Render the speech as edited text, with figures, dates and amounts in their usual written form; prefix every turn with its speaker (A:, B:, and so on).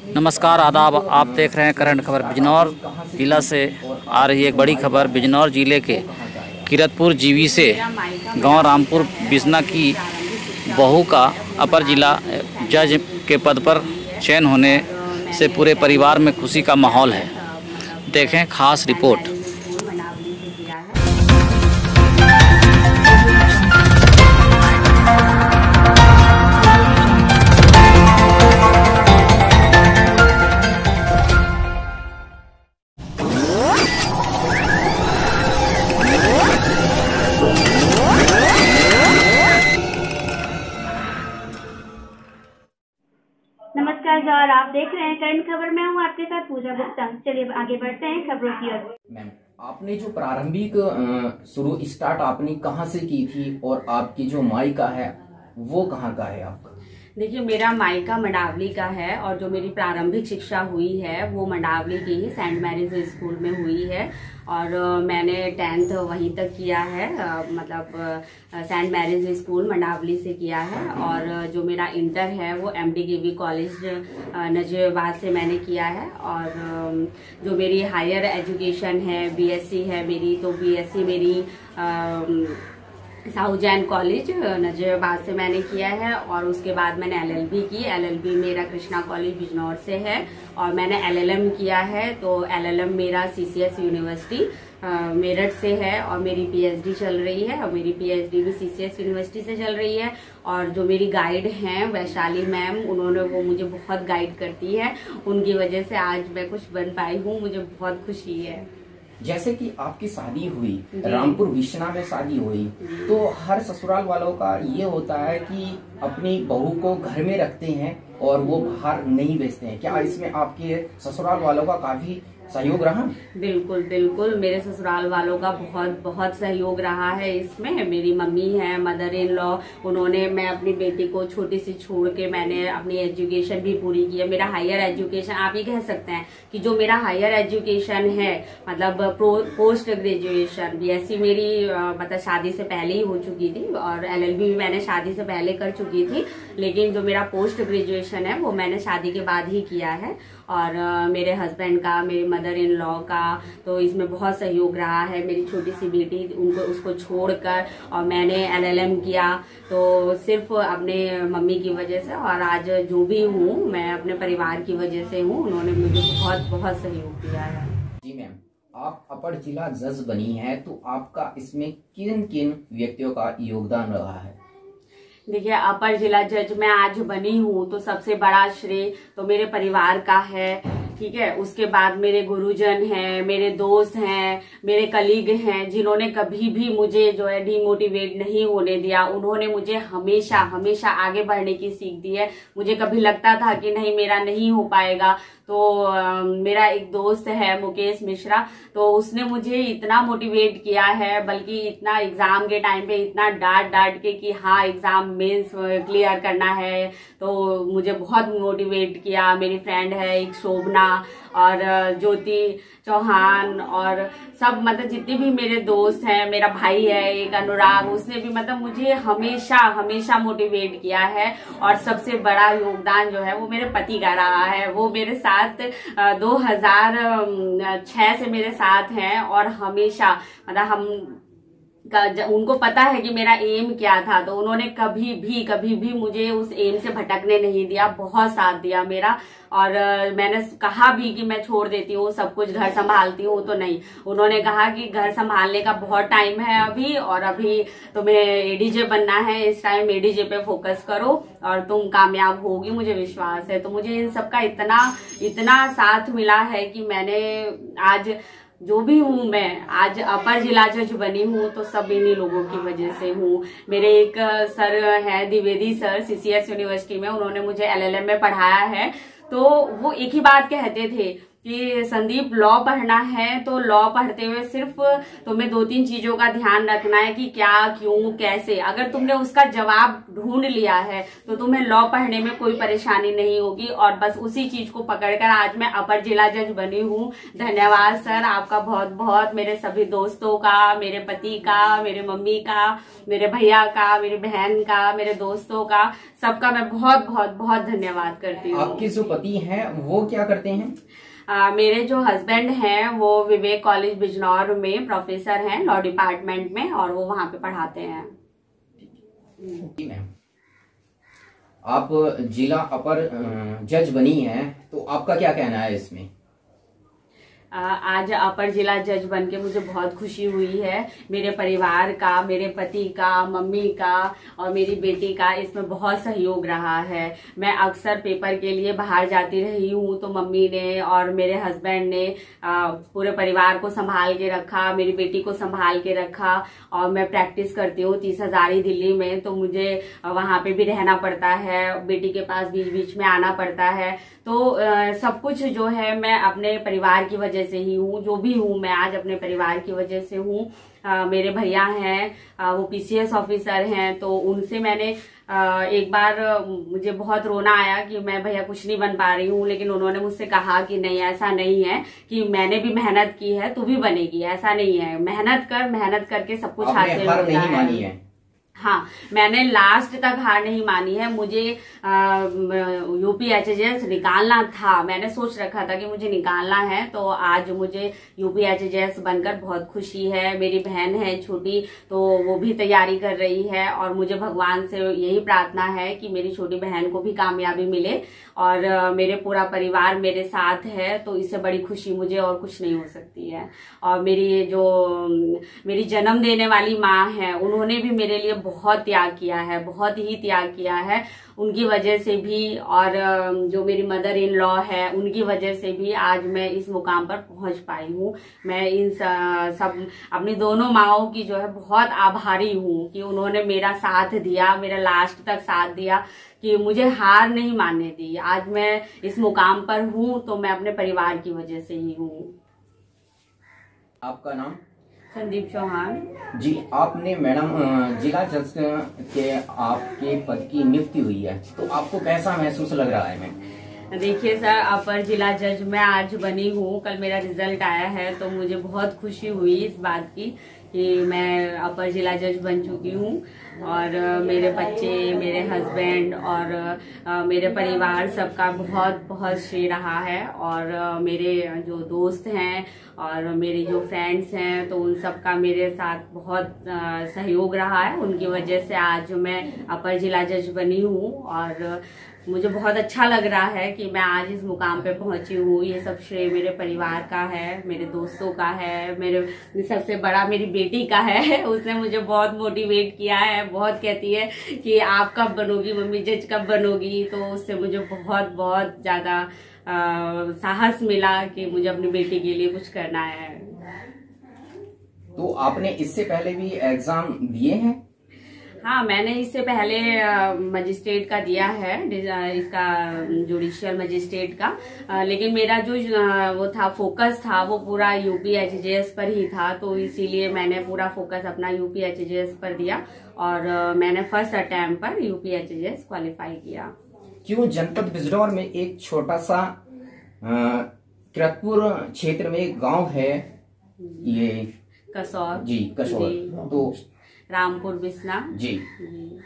A: नमस्कार आदाब, आप देख रहे हैं करंट खबर। बिजनौर जिला से आ रही एक बड़ी खबर। बिजनौर जिले के किरतपुर जीवी से गांव रामपुर बिसना की बहू का अपर जिला जज के पद पर चयन होने से पूरे परिवार में खुशी का माहौल है। देखें खास रिपोर्ट।
B: नमस्कार जौहर, आप देख रहे हैं करंट खबर। मैं हूं आपके साथ पूजा गुप्ता। चलिए आगे बढ़ते हैं खबरों की ओर।
C: मैम, आपने जो प्रारंभिक शुरू स्टार्ट आपने कहाँ से की थी और आपकी जो मायका है वो कहाँ का है आपका?
D: देखिए, मेरा मायका मंडावली का है और जो मेरी प्रारंभिक शिक्षा हुई है वो मंडावली की ही सेंट मैरीज स्कूल में हुई है और मैंने 10th वहीं तक किया है, मतलब सेंट मैरीज स्कूल मंडावली से किया है। और जो मेरा इंटर है वो MDKV कॉलेज नजीबाबाद से मैंने किया है। और जो मेरी हायर एजुकेशन है BSc है मेरी, तो BSc मेरी साउथ जैन कॉलेज नजीबाबाद से मैंने किया है। और उसके बाद मैंने LLB की। LLB मेरा कृष्णा कॉलेज बिजनौर से है। और मैंने LLM किया है, तो LLM मेरा CCS यूनिवर्सिटी मेरठ से है। और मेरी PhD चल रही है और मेरी PhD भी CCS यूनिवर्सिटी से चल रही है। और जो मेरी गाइड हैं वैशाली मैम, उन्होंने वो मुझे बहुत गाइड करती है। उनकी वजह से आज मैं कुछ बन पाई हूँ, मुझे बहुत खुशी है।
C: जैसे कि आपकी शादी हुई, रामपुर बिसना में शादी हुई, तो हर ससुराल वालों का ये होता है कि अपनी बहू को घर में रखते हैं और वो बाहर नहीं भेजते हैं। क्या इसमें आपके ससुराल वालों का काफी सहयोग रहा?
D: बिल्कुल बिल्कुल, मेरे ससुराल वालों का बहुत बहुत सहयोग रहा है इसमें। मेरी मम्मी है, मदर इन लॉ, उन्होंने, मैं अपनी बेटी को छोटी सी छोड़ के मैंने अपनी एजुकेशन भी पूरी की है। मेरा हायर एजुकेशन, आप ये कह सकते हैं कि जो मेरा हायर एजुकेशन है, मतलब पोस्ट ग्रेजुएशन BSc मेरी मतलब शादी से पहले ही हो चुकी थी और LLB भी मैंने शादी से पहले कर चुकी थी। लेकिन जो मेरा पोस्ट ग्रेजुएशन है वो मैंने शादी के बाद ही किया है। और मेरे हस्बैंड का, मेरे मदर इन लॉ का तो इसमें बहुत सहयोग रहा है। मेरी छोटी सी बेटी, उसको छोड़कर और मैंने LLM किया, तो सिर्फ अपने मम्मी की वजह से। और आज जो भी हूँ मैं अपने परिवार की वजह से हूँ। उन्होंने मुझे बहुत बहुत सहयोग दिया है।
C: जी मैम, आप अपर जिला जज बनी है, तो आपका इसमें किन किन व्यक्तियों का योगदान रहा है?
D: देखिए, अपर जिला जज मैं आज बनी हूँ तो सबसे बड़ा श्रेय तो मेरे परिवार का है, ठीक है। उसके बाद मेरे गुरुजन हैं, मेरे दोस्त हैं, मेरे कलीग हैं, जिन्होंने कभी भी मुझे जो है डिमोटिवेट नहीं होने दिया। उन्होंने मुझे हमेशा हमेशा आगे बढ़ने की सीख दी है। मुझे कभी लगता था कि नहीं, मेरा नहीं हो पाएगा, तो मेरा एक दोस्त है मुकेश मिश्रा, तो उसने मुझे इतना मोटिवेट किया है, बल्कि इतना एग्जाम के टाइम पे इतना डांट के कि हाँ एग्जाम मेंस क्लियर करना है, तो मुझे बहुत मोटिवेट किया। मेरी फ्रेंड है एक शोभना और ज्योति चौहान और सब, मतलब जितने भी मेरे दोस्त हैं, मेरा भाई है एक अनुराग, उसने भी मतलब मुझे हमेशा हमेशा मोटिवेट किया है। और सबसे बड़ा योगदान जो है वो मेरे पति का रहा है। वो मेरे साथ 2006 से मेरे साथ हैं और हमेशा, मतलब उनको पता है कि मेरा एम क्या था, तो उन्होंने कभी भी मुझे उस एम से भटकने नहीं दिया, बहुत साथ दिया मेरा। और मैंने कहा भी कि मैं छोड़ देती हूँ सब कुछ, घर संभालती हूँ, तो नहीं, उन्होंने कहा कि घर संभालने का बहुत टाइम है अभी, और अभी तुम्हें ADJ बनना है, इस टाइम ADJ पे फोकस करो और तुम कामयाब होगी, मुझे विश्वास है। तो मुझे इन सबका इतना साथ मिला है कि मैंने आज जो भी हूँ, मैं आज अपर जिला जज बनी हूँ तो सब इन्हीं लोगों की वजह से हूँ। मेरे एक सर है द्विवेदी सर, CCS यूनिवर्सिटी में, उन्होंने मुझे LLM में पढ़ाया है। तो वो एक ही बात कहते थे कि संदीप लॉ पढ़ना है तो लॉ पढ़ते हुए सिर्फ तुम्हें 2-3 चीजों का ध्यान रखना है कि क्या, क्यों, कैसे। अगर तुमने उसका जवाब ढूंढ लिया है तो तुम्हें लॉ पढ़ने में कोई परेशानी नहीं होगी। और बस उसी चीज को पकड़कर आज मैं अपर जिला जज बनी हूँ। धन्यवाद सर आपका बहुत बहुत, मेरे सभी दोस्तों का, मेरे पति का, मेरे मम्मी का, मेरे भैया का, मेरी बहन का, मेरे दोस्तों का, सबका मैं बहुत बहुत बहुत धन्यवाद करती हूँ।
C: आपके जो पति हैं वो क्या करते हैं?
D: मेरे जो हस्बैंड हैं वो विवेक कॉलेज बिजनौर में प्रोफेसर हैं लॉ डिपार्टमेंट में, और वो वहां पे पढ़ाते हैं।
C: जी मैम, आप जिला अपर जज बनी हैं तो आपका क्या कहना है इसमें?
D: आज अपर जिला जज बनके मुझे बहुत खुशी हुई है। मेरे परिवार का, मेरे पति का, मम्मी का और मेरी बेटी का इसमें बहुत सहयोग रहा है। मैं अक्सर पेपर के लिए बाहर जाती रही हूँ तो मम्मी ने और मेरे हस्बैंड ने पूरे परिवार को संभाल के रखा, मेरी बेटी को संभाल के रखा। और मैं प्रैक्टिस करती हूँ 30 हजारी दिल्ली में, तो मुझे वहां पे भी रहना पड़ता है, बेटी के पास बीच बीच में आना पड़ता है। तो सब कुछ जो है मैं अपने परिवार की वजह से ही हूँ। जो भी हूँ मैं आज अपने परिवार की वजह से हूँ। मेरे भैया हैं वो PCS ऑफिसर हैं, तो उनसे मैंने एक बार मुझे बहुत रोना आया कि मैं भैया कुछ नहीं बन पा रही हूँ, लेकिन उन्होंने मुझसे कहा कि नहीं ऐसा नहीं है, कि मैंने भी मेहनत की है, तू भी बनेगी, ऐसा नहीं है, मेहनत कर, मेहनत करके सब कुछ हासिल होता है। हाँ, मैंने लास्ट तक हार नहीं मानी है। मुझे UPHJS निकालना था, मैंने सोच रखा था कि मुझे निकालना है, तो आज मुझे UPHJS बनकर बहुत खुशी है। मेरी बहन है छोटी, तो वो भी तैयारी कर रही है, और मुझे भगवान से यही प्रार्थना है कि मेरी छोटी बहन को भी कामयाबी मिले और मेरे पूरा परिवार मेरे साथ है, तो इससे बड़ी खुशी मुझे और कुछ नहीं हो सकती है। और मेरी जन्म देने वाली माँ है, उन्होंने भी मेरे लिए बहुत त्याग किया है, बहुत ही त्याग किया है। उनकी वजह से भी, और जो मेरी मदर इन लॉ है उनकी वजह से भी आज मैं इस मुकाम पर पहुंच पाई हूँ। मैं इन सब अपनी दोनों माँओं की जो है बहुत आभारी हूँ कि उन्होंने मेरा साथ दिया, मेरा लास्ट तक साथ दिया, कि मुझे हार नहीं मानने दी। आज मैं इस मुकाम पर हूँ तो मैं अपने परिवार की वजह से ही हूँ।
C: आपका नाम?
D: संदीप चौहान
C: जी। आपने मैडम जिला जज के आपके पद की नियुक्ति हुई है, तो आपको कैसा महसूस लग रहा है मैम?
D: देखिए सर, अपर जिला जज मैं आज बनी हूँ, कल मेरा रिजल्ट आया है, तो मुझे बहुत खुशी हुई इस बात की कि मैं अपर जिला जज बन चुकी हूँ। और मेरे बच्चे, मेरे हस्बैंड और मेरे परिवार सबका बहुत बहुत श्रेय रहा है। और मेरे जो दोस्त हैं और मेरे जो फ्रेंड्स हैं, तो उन सबका मेरे साथ बहुत सहयोग रहा है। उनकी वजह से आज मैं अपर जिला जज बनी हूँ, और मुझे बहुत अच्छा लग रहा है कि मैं आज इस मुकाम पे पहुंची हूँ। ये सब श्रेय मेरे परिवार का है, मेरे दोस्तों का है, मेरे सबसे बड़ा मेरी बेटी का है। उसने मुझे बहुत मोटिवेट किया है, बहुत कहती है कि आप कब बनोगी मम्मी, जज कब बनोगी। तो उससे मुझे बहुत बहुत ज्यादा साहस मिला कि मुझे अपनी बेटी के लिए कुछ करना है।
C: तो आपने इससे पहले भी एग्जाम दिए हैं?
D: हाँ, मैंने इससे पहले मजिस्ट्रेट का दिया है, इसका जुडिशियल मजिस्ट्रेट का, लेकिन मेरा जो वो था फोकस था वो पूरा UPHJS पर ही था, तो इसीलिए मैंने पूरा फोकस अपना UPHJS पर दिया और मैंने फर्स्ट अटेम्प्ट पर UPHJS क्वालिफाई किया।
C: क्यों जनपद बिजनौर में एक छोटा सा किरतपुर क्षेत्र में एक गांव है, ये
D: कसौर
C: जी, कसौर, तो
D: रामपुर बिसना
C: जी।
D: जी।